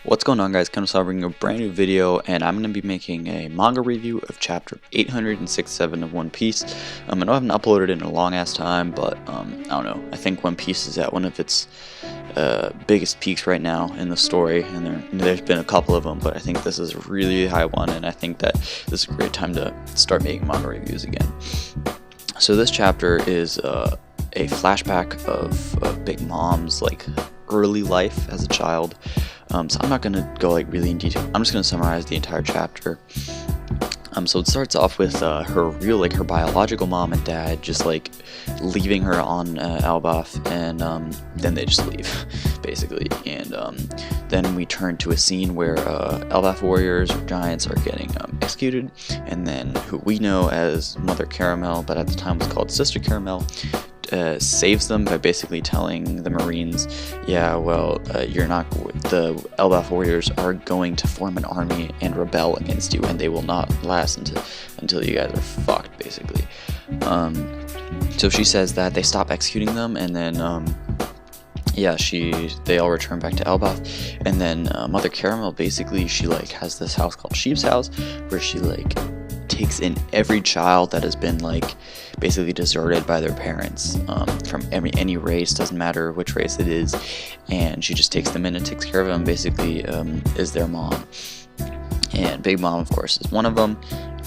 What's going on, guys? Kind of bringing a brand new video, and I'm going to be making a manga review of chapter 867 of One Piece. I know I haven't uploaded in a long ass time, but I don't know. I think One Piece is at one of its biggest peaks right now in the story, and there's been a couple of them, but I think this is a really high one, and I think that this is a great time to start making manga reviews again. So this chapter is a flashback of Big Mom's early life as a child. So I'm not going to go really in detail. I'm just going to summarize the entire chapter. So it starts off with her biological mom and dad just leaving her on Elbaf, and then they just leave basically. And then we turn to a scene where Elbaf warriors or giants are getting executed, and then who we know as Mother Caramel, but at the time was called Sister Caramel, saves them by basically telling the Marines, yeah, well, the Elbaf warriors are going to form an army and rebel against you, and they will not last until you guys are fucked, basically. So she says that they stop executing them, and then they all return back to Elbaf, and then Mother Caramel, basically, she has this house called Sheep's House, where she takes in every child that has been basically deserted by their parents, from any race, doesn't matter which race it is, and she just takes them in and takes care of them, basically is their mom. And Big Mom, of course, is one of them.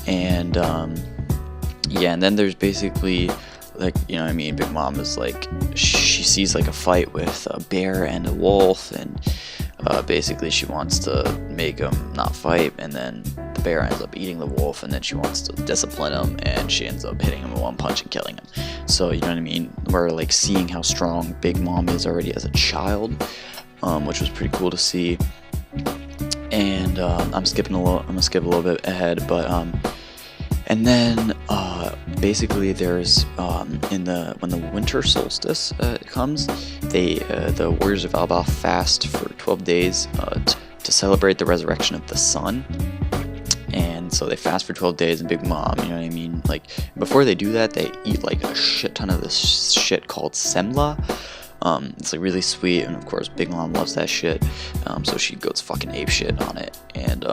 And and then there's basically Big Mom is she sees a fight with a bear and a wolf, and basically she wants to make them not fight, and then the bear ends up eating the wolf, and then she wants to discipline him, and she ends up hitting him with one punch and killing him. So we're seeing how strong Big Mom is already as a child, which was pretty cool to see. And I'm gonna skip a little bit ahead, but and then basically there's when the winter solstice comes, the warriors of Elbaf fast for 12 days to celebrate the resurrection of the sun. And so they fast for 12 days, and Big Mom, before they do that, they eat a shit ton of this shit called semla. It's really sweet, and of course Big Mom loves that shit, so she goes fucking ape shit on it. And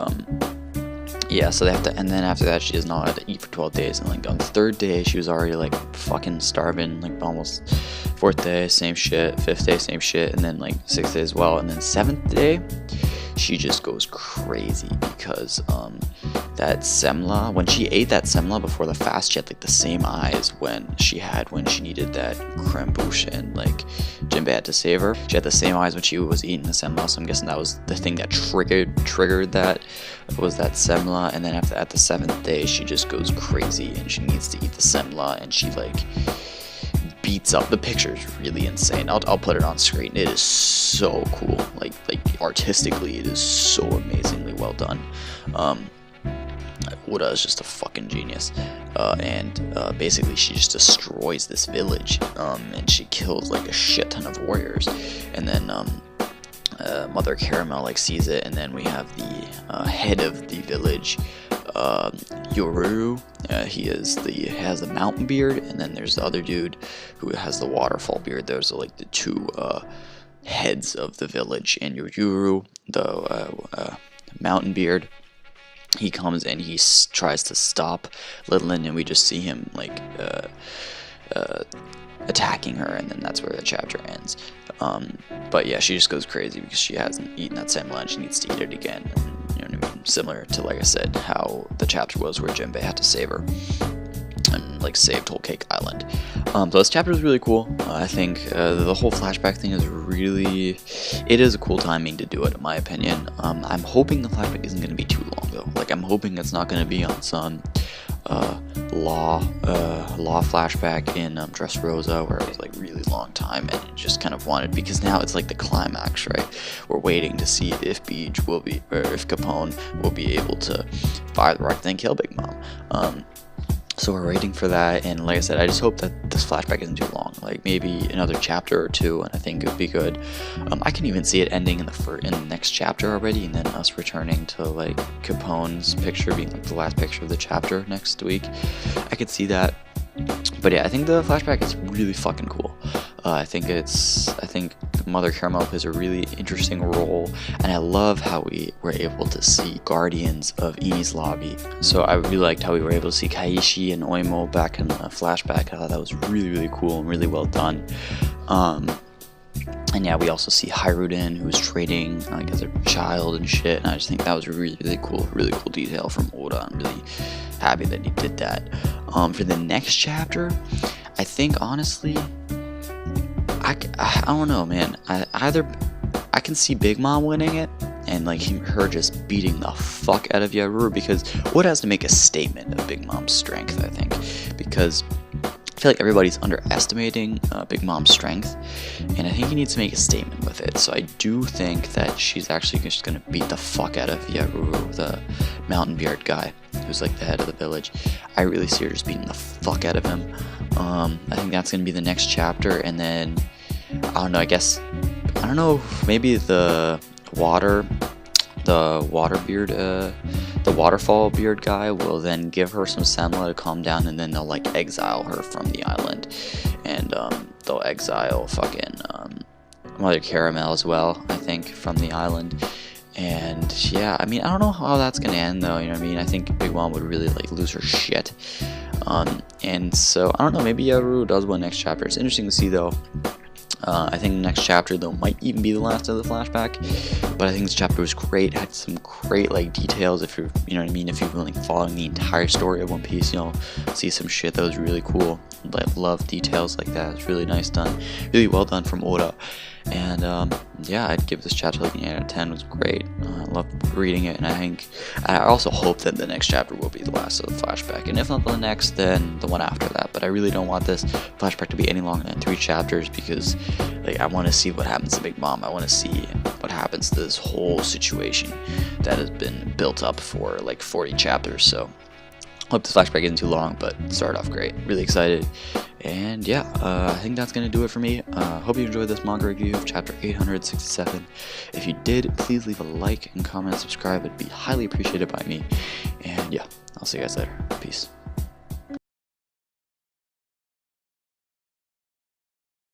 so they have to, and then after that she does not have to eat for 12 days, and on the third day she was already fucking starving, almost. Fourth day, same shit. Fifth day, same shit. And then sixth day as well. And then seventh day, she just goes crazy because that semla, when she ate that semla before the fast, she had the same eyes when she needed that creme bouche, and Jinbei had to save her. She had the same eyes when she was eating the semla, so I'm guessing that was the thing that triggered that, was that semla. And then at the seventh day, she just goes crazy, and she needs to eat the semla, and she beats up. The picture is really insane. I'll put it on screen. It is so cool. Artistically, it is so amazingly well done. Oda is just a fucking genius, and basically she just destroys this village, and she kills a shit ton of warriors. And then Mother Caramel sees it, and then we have the head of the village, Yoru. He has the mountain beard, and then there's the other dude who has the waterfall beard. Those are the two heads of the village. And Yoru, the mountain beard, he comes and he tries to stop Litlin, and we just see him attacking her, and then that's where the chapter ends. But yeah, she just goes crazy because she hasn't eaten that same lunch. She needs to eat it again. And, similar to, I said, how the chapter was where Jinbei had to save her and saved Whole Cake Island. So this chapter is really cool. I think the whole flashback thing is it is a cool timing to do it, in my opinion. I'm hoping the flashback isn't going to be too long, though. I'm hoping it's not going to be on some law flashback in Dressrosa, where it was really long time, and it just kind of wanted, because now it's the climax, right? We're waiting to see if if Capone will be able to fire the rocket and kill Big Mom. So we're waiting for that, and like I said, I just hope that this flashback isn't too long, maybe another chapter or two, and I think it would be good. I can even see it ending in the next chapter already, and then us returning to Capone's picture being the last picture of the chapter next week. I could see that. But yeah, I think the flashback is really fucking cool. I think Mother Caramel plays a really interesting role, and I love how we were able to see guardians of Eni's lobby. So I really liked how we were able to see Kaishi and Oimo back in the flashback. I thought that was really cool and really well done. And yeah, we also see Hiruden, who's trading like as a child and shit, and I just think that was really cool detail from Oda. I'm really happy that he did that. For the next chapter, I think honestly, I don't know, man. I can see Big Mom winning it, and like her just beating the fuck out of Yaruru, because Oda has to make a statement of Big Mom's strength, I think, because I feel like everybody's underestimating Big Mom's strength, and I think he needs to make a statement with it. So I do think that she's actually just gonna beat the fuck out of Yaruru, the mountain beard guy, who's like the head of the village. I really see her just beating the fuck out of him. I think that's gonna be the next chapter, and then I don't know. I don't know. Maybe the waterfall beard guy will then give her some senla to calm down, and then they'll like exile her from the island, and they'll exile fucking Mother Caramel as well, I think, from the island. And yeah, I mean, I don't know how that's gonna end though, you know what I mean? I think Big Mom would really like lose her shit. And so I don't know, maybe Yaruru does win next chapter. It's interesting to see though. I think the next chapter though might even be the last of the flashback, but I think this chapter was great. It had some great like details. If you're, you know what I mean, if you've been like following the entire story of One Piece, you'll see some shit that was really cool. Like, love details like that. It's really nice done, really well done from Oda. And yeah, I'd give this chapter like an 8 out of 10. It was great. I loved reading it, and I also hope that the next chapter will be the last of the flashback, and if not the next, then the one after that. But I really don't want this flashback to be any longer than 3 chapters, because like I want to see what happens to Big Mom. I want to see what happens to this whole situation that has been built up for like 40 chapters. So hope this flashback isn't too long, but it started off great. Really excited. And yeah, I think that's going to do it for me. Hope you enjoyed this manga review of chapter 867. If you did, please leave a like and comment and subscribe. It'd be highly appreciated by me. And yeah, I'll see you guys later. Peace.